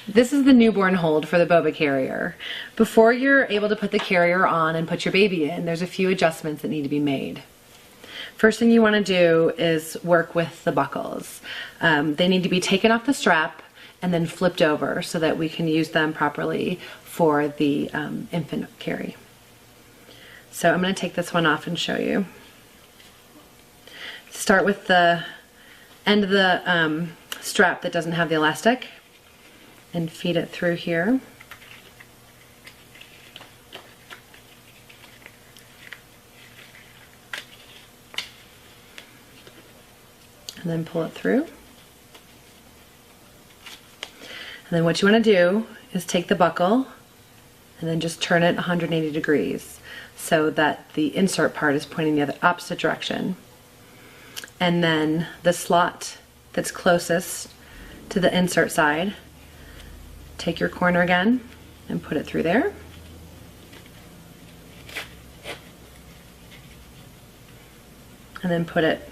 This is the newborn hold for the Boba carrier. Before you're able to put the carrier on and put your baby in, there's a few adjustments that need to be made. First thing you want to do is work with the buckles. They need to be taken off the strap and then flipped over so that we can use them properly for the infant carry. So I'm going to take this one off and show you. Start with the end of the strap that doesn't have the elastic and feed it through here. And then pull it through. And then what you want to do is take the buckle and then just turn it 180 degrees so that the insert part is pointing the opposite direction. And then the slot that's closest to the insert side, take your corner again and put it through there. And then put it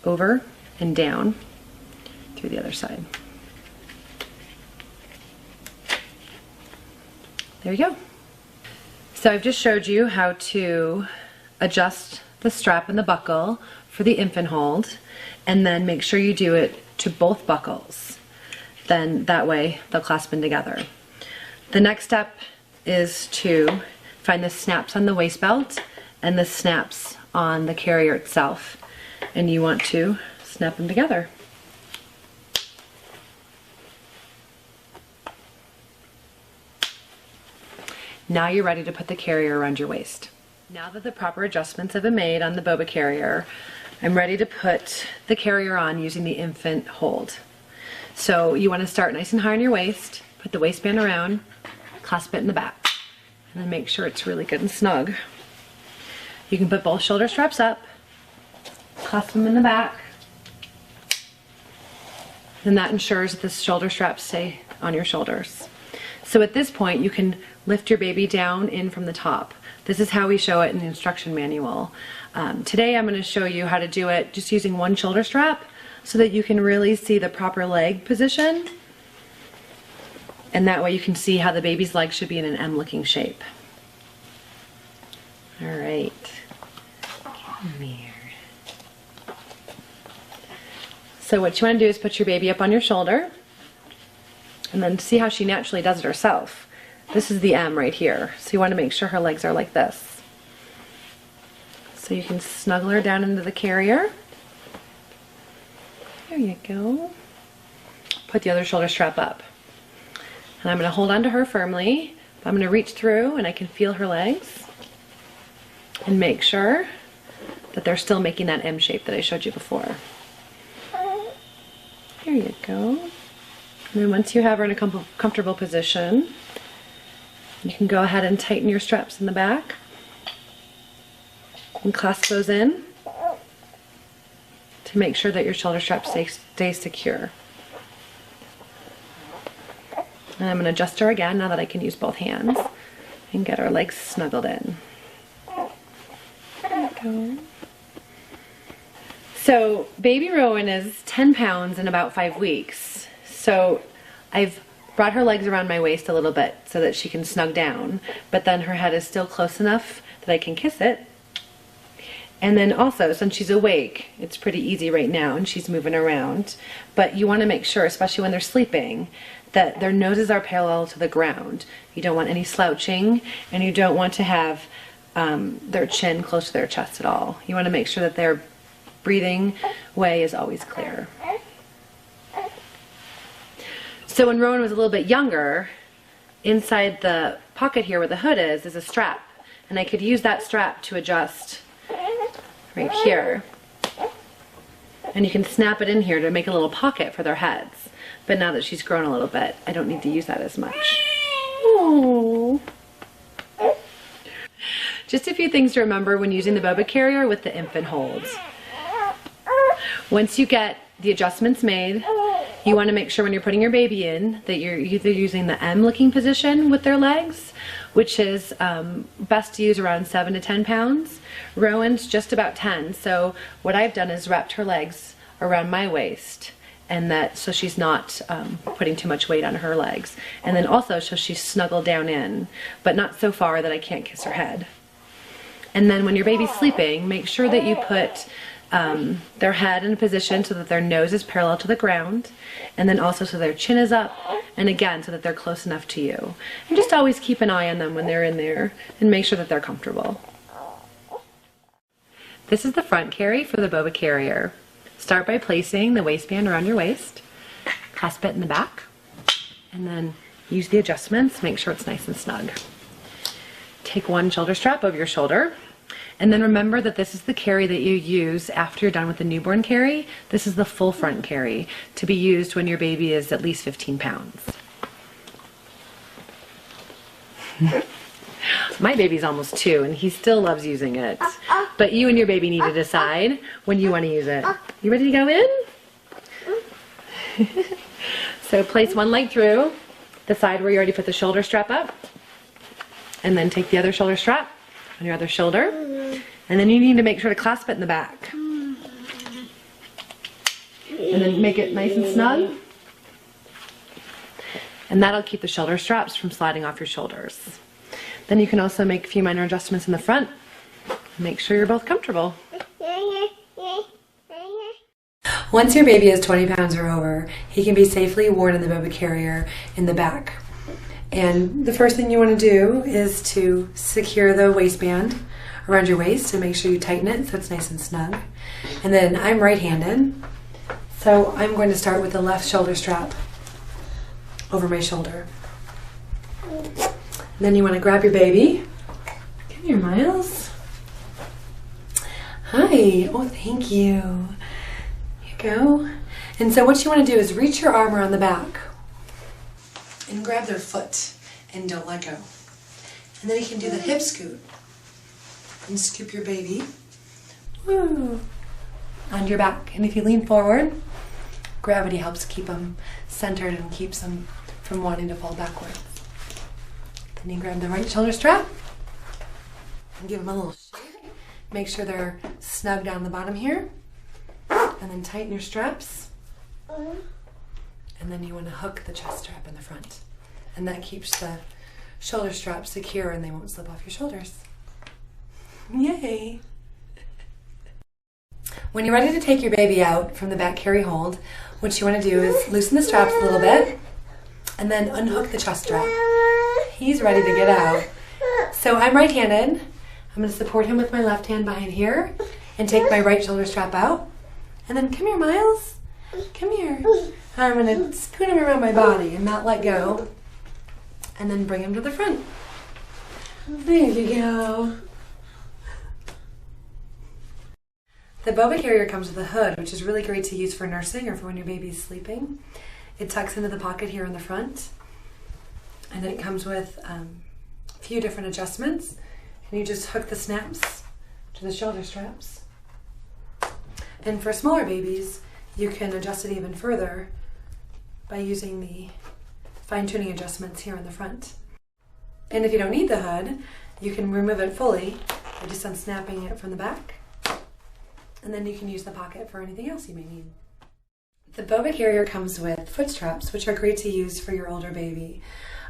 over and down through the other side. There you go. So I've just showed you how to adjust the strap and the buckle for the infant hold, and then make sure you do it to both buckles. Then that way they'll clasp in together. The next step is to find the snaps on the waist belt and the snaps on the carrier itself, and you want to snap them together. Now you're ready to put the carrier around your waist. Now that the proper adjustments have been made on the Boba carrier, I'm ready to put the carrier on using the infant hold. So you want to start nice and high on your waist, put the waistband around, clasp it in the back, and then make sure it's really good and snug. You can put both shoulder straps up, clasp them in the back, and that ensures that the shoulder straps stay on your shoulders. So at this point you can lift your baby down in from the top. This is how we show it in the instruction manual. Today I'm going to show you how to do it just using one shoulder strap so that you can really see the proper leg position, and that way you can see how the baby's leg should be in an M looking shape. Alright, come here. So what you want to do is put your baby up on your shoulder and then see how she naturally does it herself. This is the M right here, so you want to make sure her legs are like this. So you can snuggle her down into the carrier. There you go. Put the other shoulder strap up. And I'm going to hold on to her firmly. I'm going to reach through and I can feel her legs and make sure that they're still making that M shape that I showed you before. There you go. And then once you have her in a comfortable position, you can go ahead and tighten your straps in the back and clasp those in to make sure that your shoulder straps stay secure. And I'm going to adjust her again now that I can use both hands and get her legs snuggled in. There we go. So baby Rowan is 10 pounds in about 5 weeks. So I've brought her legs around my waist a little bit so that she can snug down, but then her head is still close enough that I can kiss it. And then also, since she's awake, it's pretty easy right now and she's moving around, but you want to make sure, especially when they're sleeping, that their noses are parallel to the ground. You don't want any slouching, and you don't want to have their chin close to their chest at all. You want to make sure that their breathing way is always clear. So when Rowan was a little bit younger, inside the pocket here where the hood is a strap, and I could use that strap to adjust right here. And you can snap it in here to make a little pocket for their heads. But now that she's grown a little bit, I don't need to use that as much. Aww. Just a few things to remember when using the Boba carrier with the infant holds. Once you get the adjustments made, you want to make sure when you're putting your baby in that you're either using the M looking position with their legs, which is best to use around 7 to 10 pounds. Rowan's just about 10, so what I've done is wrapped her legs around my waist and that so she's not putting too much weight on her legs. And then also so she's snuggled down in, but not so far that I can't kiss her head. And then when your baby's sleeping, make sure that you put their head in a position so that their nose is parallel to the ground, and then also so their chin is up, and again so that they're close enough to you. And just always keep an eye on them when they're in there and make sure that they're comfortable. This is the front carry for the Boba carrier. Start by placing the waistband around your waist, clasp it in the back, and then use the adjustments, make sure it's nice and snug. Take one shoulder strap over your shoulder. And then remember that this is the carry that you use after you're done with the newborn carry. This is the full front carry to be used when your baby is at least 15 pounds. My baby's almost 2 and he still loves using it. But you and your baby need to decide when you want to use it. You ready to go in? So place one leg through the side where you already put the shoulder strap up. And then take the other shoulder strap on your other shoulder, and then you need to make sure to clasp it in the back. And then make it nice and snug. And that'll keep the shoulder straps from sliding off your shoulders. Then you can also make a few minor adjustments in the front. Make sure you're both comfortable. Once your baby is 20 pounds or over, he can be safely worn in the Boba carrier in the back. And the first thing you want to do is to secure the waistband around your waist and make sure you tighten it so it's nice and snug. And then I'm right-handed, so I'm going to start with the left shoulder strap over my shoulder. And then you want to grab your baby. Come here, Miles. Hi. Oh, thank you. Here you go. And so what you want to do is reach your arm around the back and grab their foot and don't let go. And then you can do the hip scoot and scoop your baby on your back. And if you lean forward, gravity helps keep them centered and keeps them from wanting to fall backwards. Then you grab the right shoulder strap and give them a little shake. Make sure they're snug down the bottom here. And then tighten your straps. And then you want to hook the chest strap in the front. And that keeps the shoulder straps secure and they won't slip off your shoulders. Yay! When you're ready to take your baby out from the back carry hold, what you want to do is loosen the straps a little bit and then unhook the chest strap. He's ready to get out. So I'm right-handed. I'm going to support him with my left hand behind here and take my right shoulder strap out. And then come here, Miles. Come here. I'm going to scoot him around my body and not let go. And then bring him to the front. There you go. The Boba carrier comes with a hood, which is really great to use for nursing or for when your baby's sleeping. It tucks into the pocket here in the front. And then it comes with a few different adjustments. And you just hook the snaps to the shoulder straps. And for smaller babies, you can adjust it even further by using the fine-tuning adjustments here in the front. And if you don't need the hood, you can remove it fully by just unsnapping it from the back. And then you can use the pocket for anything else you may need. The Boba carrier comes with foot straps, which are great to use for your older baby.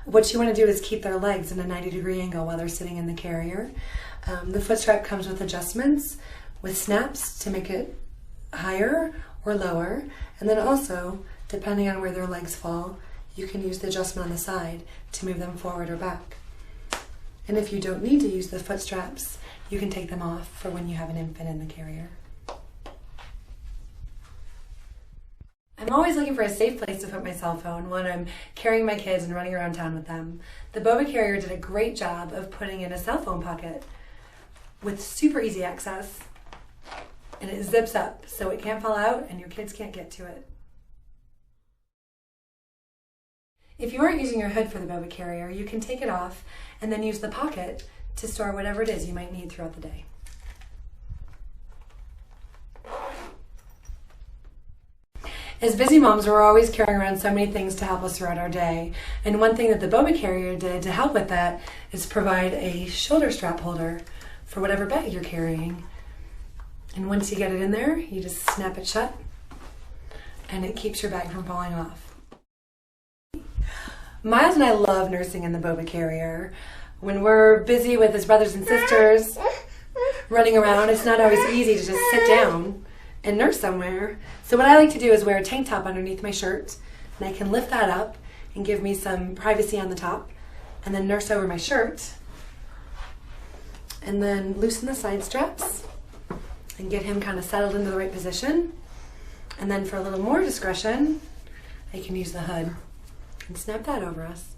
What you want to do is keep their legs in a 90-degree angle while they're sitting in the carrier. The foot strap comes with adjustments with snaps to make it higher or lower, and then also, depending on where their legs fall, you can use the adjustment on the side to move them forward or back. And if you don't need to use the foot straps, you can take them off for when you have an infant in the carrier. I'm always looking for a safe place to put my cell phone when I'm carrying my kids and running around town with them. The Boba carrier did a great job of putting in a cell phone pocket with super easy access, and it zips up so it can't fall out and your kids can't get to it. If you aren't using your hood for the Boba carrier, you can take it off and then use the pocket to store whatever it is you might need throughout the day. As busy moms, we're always carrying around so many things to help us throughout our day. And one thing that the Boba carrier did to help with that is provide a shoulder strap holder for whatever bag you're carrying. And once you get it in there, you just snap it shut, and it keeps your bag from falling off. Miles and I love nursing in the Boba carrier. When we're busy with his brothers and sisters running around, it's not always easy to just sit down and nurse somewhere. So what I like to do is wear a tank top underneath my shirt, and I can lift that up and give me some privacy on the top, and then nurse over my shirt, and then loosen the side straps and get him kind of settled into the right position. And then for a little more discretion, I can use the hood and snap that over us.